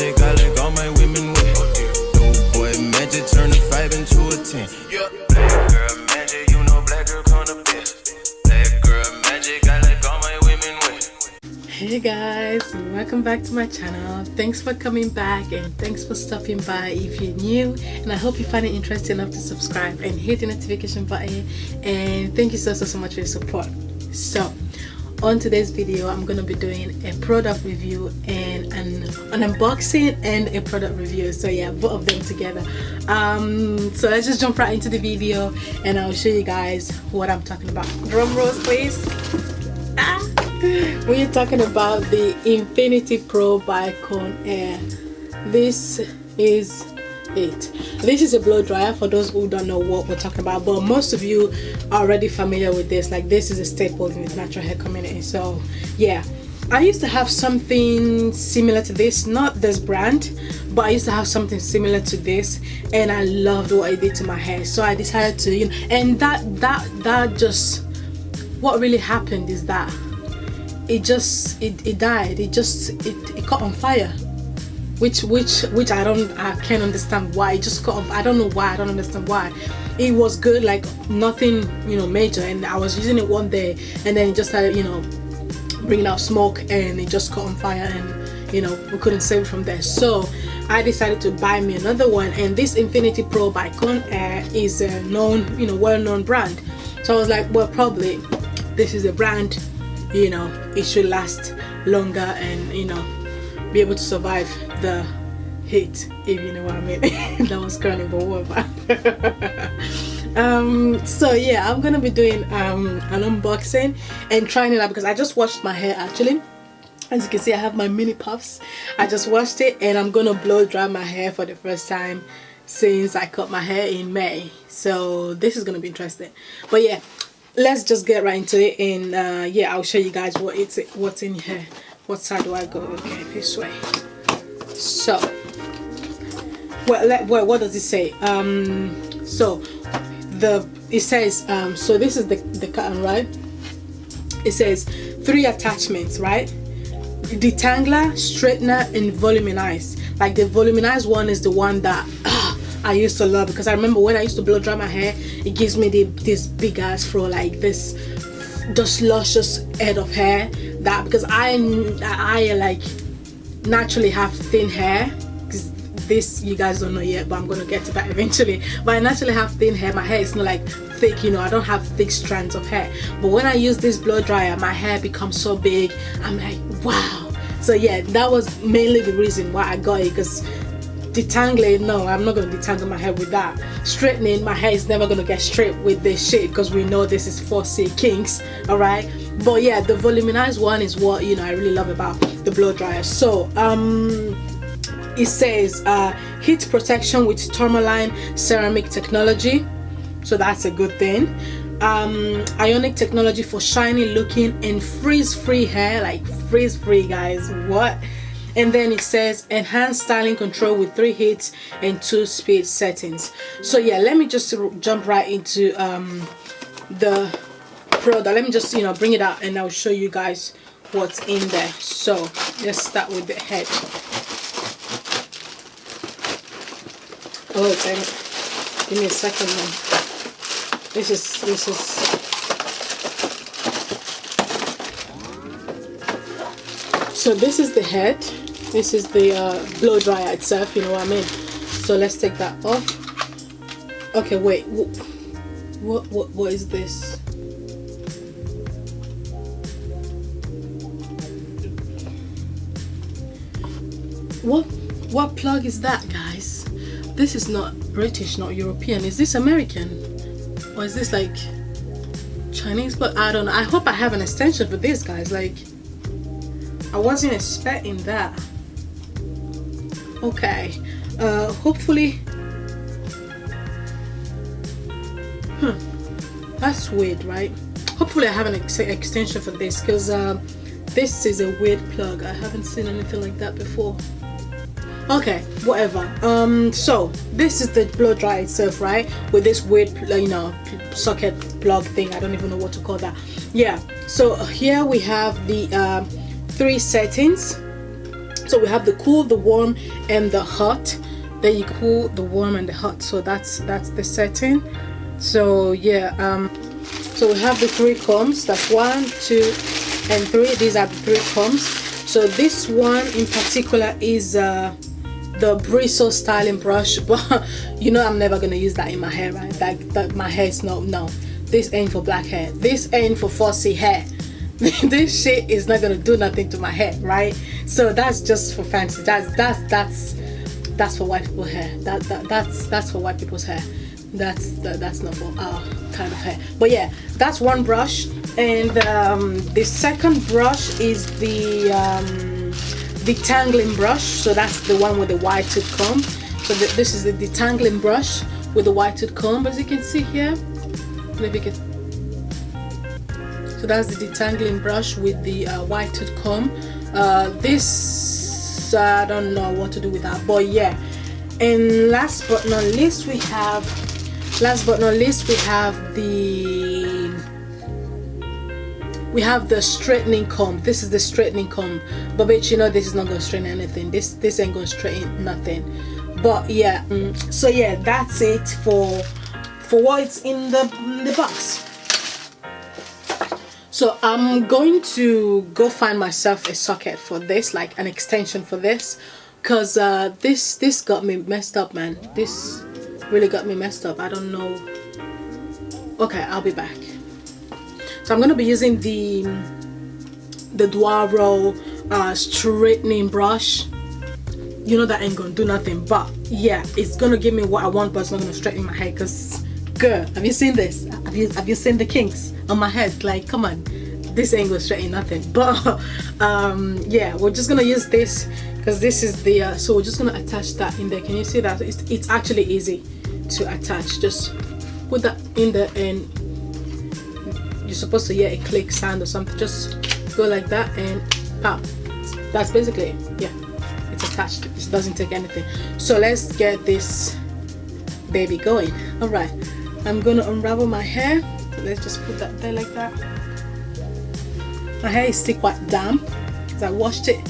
magic, I like all my women with. Dope boy magic, turn a 5 into a 10. Black girl magic, you know black girl come the best. Black girl magic, I like all my women with. Hey guys, welcome back to my channel. Thanks for coming back and thanks for stopping by if you're new, and I hope you find it interesting enough to subscribe and hit the notification button. And thank you so much for your support. So on today's video, I'm going to be doing a product review and an unboxing and a product review. So yeah, both of them together. So let's just jump right into the video and I'll show you guys what I'm talking about. Drum rolls please. We're talking about the INFINITIPRO by Conair. This is it. This is a blow dryer for those who don't know what we're talking about, but most of you are already familiar with this. Like, this is a staple in the natural hair community. So yeah, I used to have something similar to this, not this brand, but I used to have something similar to this, and I loved what it did to my hair. So I decided to, you know, and that just, what really happened is that it died. It caught on fire, which I can't understand why. It just caught on. I don't know why. I don't understand why. It was good, like nothing, you know, major, and I was using it one day and then it just started, you know, bringing out smoke, and it just caught on fire, and you know, we couldn't save it from there. So I decided to buy me another one, and this INFINITIPRO by Conair is a known, you know, well-known brand. So I was like, well, probably this is a brand, you know, it should last longer and, you know, be able to survive the heat, if you know what I mean. That was currently, but whatever. So yeah, I'm gonna be doing an unboxing and trying it out because I just washed my hair actually. As you can see, I have my mini puffs. I just washed it and I'm gonna blow dry my hair for the first time since I cut my hair in May. So this is gonna be interesting. But yeah, let's just get right into it, and yeah, I'll show you guys what's in here. What side do I go? Okay, this way. So well, what does it say? So it says so this is the cotton, right? It says 3 attachments, right? Detangler, straightener, and voluminize. Like, the voluminize one is the one that I used to love, because I remember when I used to blow dry my hair, it gives me this big ass fro, like this just luscious head of hair. That because I like naturally have thin hair, because this you guys don't know yet, but I'm gonna get to that eventually. But I naturally have thin hair. My hair is not like thick, you know, I don't have thick strands of hair. But when I use this blow dryer, my hair becomes so big. I'm like, wow. So yeah, that was mainly the reason why I got it. Because detangling, no, I'm not gonna detangle my hair with that. Straightening, my hair is never gonna get straight with this shit, because we know this is 4C kinks, all right? But yeah, the voluminized one is what, you know, I really love about the blow dryer. So it says heat protection with tourmaline ceramic technology, so that's a good thing. Ionic technology for shiny looking and frizz-free hair, like frizz-free, guys, what? And then it says enhanced styling control with 3 heats and 2 speed settings. So yeah, let me just jump right into the product. Let me just, you know, bring it out and I'll show you guys what's in there. So let's start with the head. Oh damn it, give me a second man. This is so this is the head, this is the blow dryer itself, you know what I mean. So let's take that off. Okay, wait, what is this? What plug is that, guys? This is not British, not European. Is this American, or is this like Chinese? But I don't know. I hope I have an extension for this, guys. Like, I wasn't expecting that. Okay, hopefully. That's weird, right? Hopefully I have an extension for this, because this is a weird plug. I haven't seen anything like that before. Okay, whatever. So this is the blow dryer itself, right? With this weird, you know, socket plug thing. I don't even know what to call that. Yeah. So here we have the 3 settings. So we have the cool, the warm, and the hot. Then you cool, the warm, and the hot. So that's the setting. So yeah, so we have the 3 combs. That's 1, 2, and 3. These are the 3 combs. So this one in particular is the bristle styling brush, but you know I'm never gonna use that in my hair, right? That my hair is no. This ain't for black hair. This ain't for fussy hair. This shit is not gonna do nothing to my hair, right? So that's just for fancy. That's for white people hair. That's for white people's hair. That's not for our kind of hair. But yeah, that's one brush, and the second brush is the detangling brush. So that's the one with the wide tooth comb. So this is the detangling brush with the wide tooth comb, as you can see here. Maybe you can. So that's the detangling brush with the wide tooth comb. This I don't know what to do with that, but yeah. And last but not least, we have the straightening comb. This is the straightening comb, but bitch, you know this is not gonna straighten anything. This ain't gonna straighten nothing. But yeah, so yeah, that's it for what's in the box. So I'm going to go find myself a socket for this, like an extension for this, because this got me messed up, man. This really got me messed up. I don't know. Okay, I'll be back. So I'm gonna be using the Duaro straightening brush. You know that ain't gonna do nothing, but yeah, it's gonna give me what I want, but it's not gonna straighten my hair. Cause girl, have you seen this? Have you seen the kinks on my head? Like, come on, this ain't gonna straighten nothing. But yeah, we're just gonna use this because this is the so we're just gonna attach that in there. Can you see that? It's actually easy to attach. Just put that in there, and you're supposed to hear a click sound or something. Just go like that and pop. That's basically it. Yeah, it's attached. It doesn't take anything. So let's get this baby going. All right, I'm gonna unravel my hair. Let's just put that there like that. My hair is still quite damp because I washed it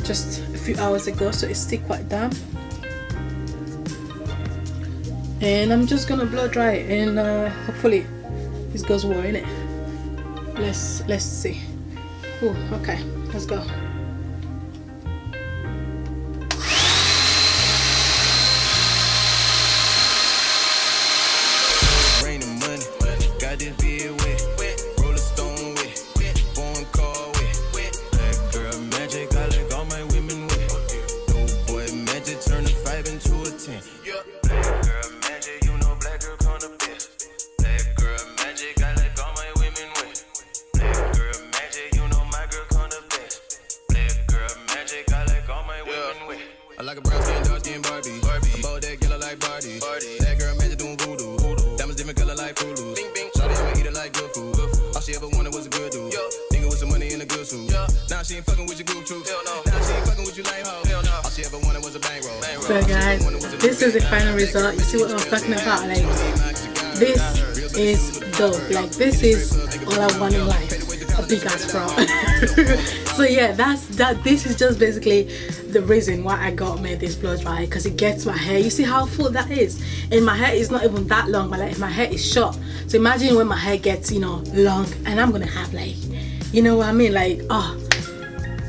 just a few hours ago, so it's still quite damp. And I'm just gonna blow dry it, and hopefully this goes well in it. Let's see. Oh, okay, let's go. Raining money, got this beer wet, roll a stone wet, foreign car wet, black girl magic, I like all my women wet. No boy magic, turn a 5 into a 10. Black girl magic, you know black girl come the best. Black girl magic, I like all my women wet. Black girl magic, you know my girl come the best. Black girl magic, I like all my women wet. I like a brown skin, dark skin Barbie. I'm bold that yellow like Barty. That girl magic doing voodoo. Diamonds different color like Fruit Loops. Shawty I'ma eat it like good food. All she ever wanted was a good dude. Nigga with some money in a good suit. Now she ain't fucking with your group truth. Now she ain't fucking with you lame hoe. All she ever wanted was a bankroll. So guys, this is the final result. You see what I was talking about? Like, this is dope. Like, this is all I want in life. A big ass fro. So yeah, this is just basically the reason why I made this blow dry, because it gets my hair. You see how full that is, and my hair is not even that long. My hair is short. So imagine when my hair gets, you know, long, and I'm gonna have like, you know what I mean? Like, oh,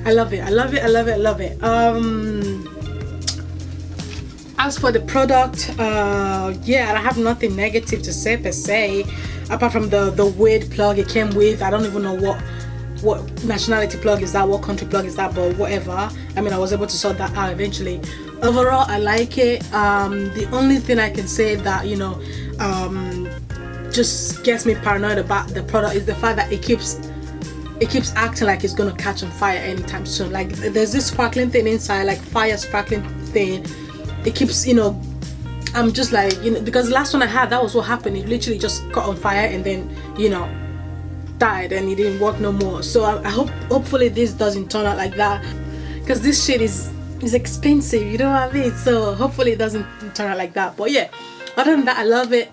I love it. I love it. I love it. I love it. As for the product, yeah, I have nothing negative to say per se, apart from the weird plug it came with. I don't even know what nationality plug is that, what country plug is that, but whatever. I mean, I was able to sort that out eventually. Overall, I like it. The only thing I can say that, you know, just gets me paranoid about the product is the fact that it keeps acting like it's gonna catch on fire anytime soon. Like, there's this sparkling thing inside, like fire sparkling thing. It keeps, you know, I'm just like, you know, because the last one I had, that was what happened. It literally just caught on fire and then, you know, died, and it didn't work no more. So I hopefully this doesn't turn out like that, because this shit is expensive, you know what I mean? So hopefully it doesn't turn out like that. But yeah, other than that, I love it.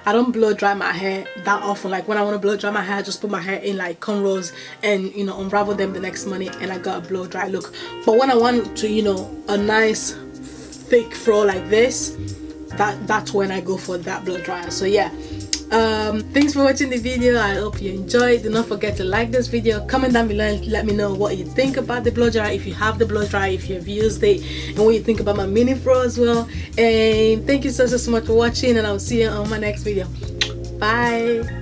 I don't blow dry my hair that often. Like when I want to blow dry my hair, I just put my hair in like cornrows and, you know, unravel them the next morning, and I got a blow dry look. But when I want to, you know, a nice thick fro like this, that's when I go for that blow dryer. So yeah, thanks for watching the video. I hope you enjoyed. Do not forget to like this video, comment down below and let me know what you think about the blow dryer, if you have the blow dryer, if you've used it, and what you think about my mini fro as well. And thank you so much for watching, and I'll see you on my next video. Bye.